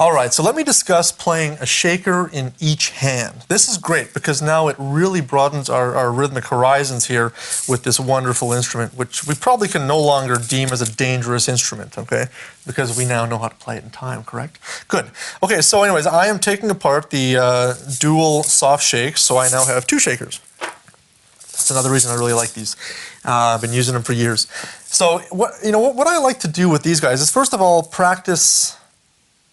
All right, so let me discuss playing a shaker in each hand. This is great because now it really broadens our rhythmic horizons here with this wonderful instrument, which we probably can no longer deem as a dangerous instrument, okay? Because we now know how to play it in time, correct? Good. Okay, so anyways, I am taking apart the dual soft shakes, so I now have two shakers. That's another reason I really like these. I've been using them for years. So what I like to do with these guys is, first of all, practice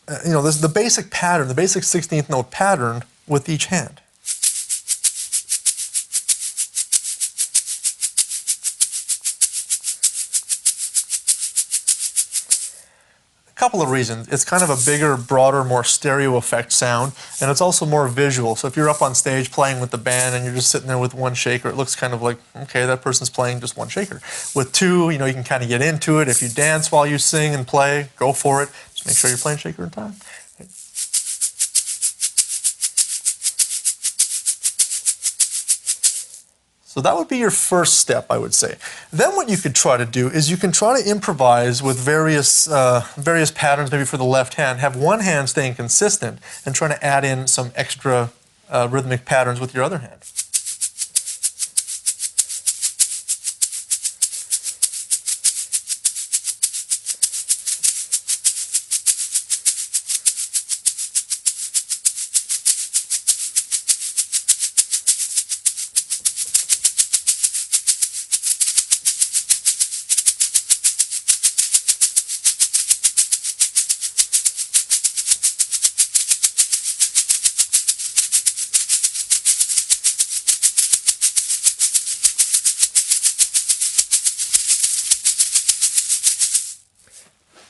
the basic pattern, the basic 16th note pattern with each hand. A couple of reasons. It's kind of a bigger, broader, more stereo effect sound, and it's also more visual. So if you're up on stage playing with the band and you're just sitting there with one shaker, it looks kind of like, okay, that person's playing just one shaker. With two, you can kind of get into it. If you dance while you sing and play, go for it. Just make sure you're playing shaker in time. So that would be your first step, I would say. Then what you could try to do is you can try to improvise with various patterns, maybe for the left hand. Have one hand staying consistent and trying to add in some extra rhythmic patterns with your other hand.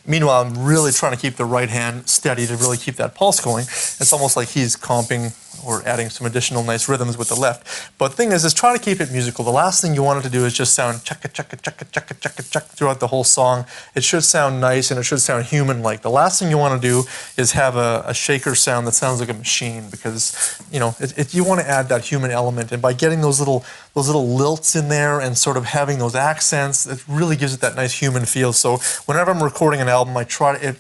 Meanwhile, I'm really trying to keep the right hand steady to really keep that pulse going. It's almost like he's comping or adding some additional nice rhythms with the left. But the thing is try to keep it musical. The last thing you want it to do is just sound checka, checka, checka, checka, checka, checka throughout the whole song. It should sound nice and it should sound human-like. The last thing you want to do is have a shaker sound that sounds like a machine, because you want to add that human element. And by getting those little lilts in there and sort of having those accents, it really gives it that nice human feel. So whenever I'm recording an album, I try to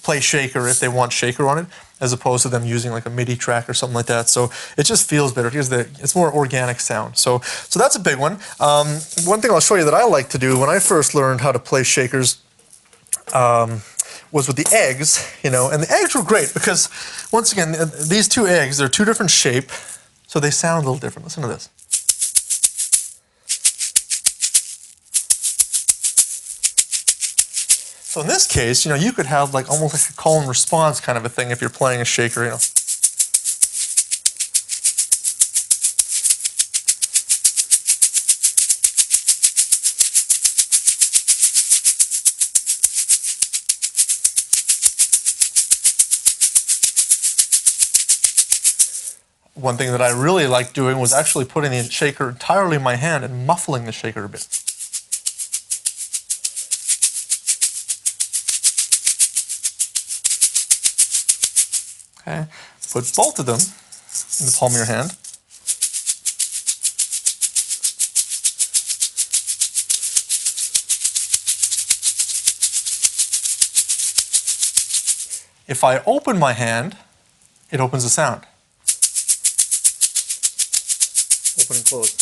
play shaker if they want shaker on it, as opposed to them using like a MIDI track or something like that. So it just feels better. It's more organic sound. So that's a big one. One thing I'll show you that I like to do when I first learned how to play shakers was with the eggs, and the eggs were great because, once again, these two eggs, they're two different shape, so they sound a little different. Listen to this. So in this case, you could have like almost like a call and response kind of a thing if you're playing a shaker, One thing that I really liked doing was actually putting the shaker entirely in my hand and muffling the shaker a bit. Okay, put both of them in the palm of your hand. If I open my hand, it opens the sound. Open and close.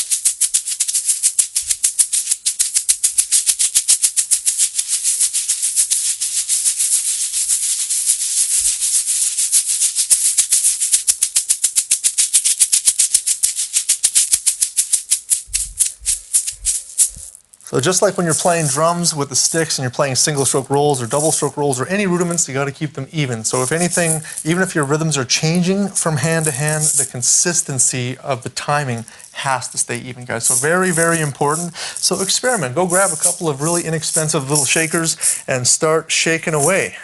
So just like when you're playing drums with the sticks and you're playing single stroke rolls or double stroke rolls or any rudiments, you got to keep them even. So if anything, even if your rhythms are changing from hand to hand, the consistency of the timing has to stay even, guys. So very, very important. So experiment. Go grab a couple of really inexpensive little shakers and start shaking away.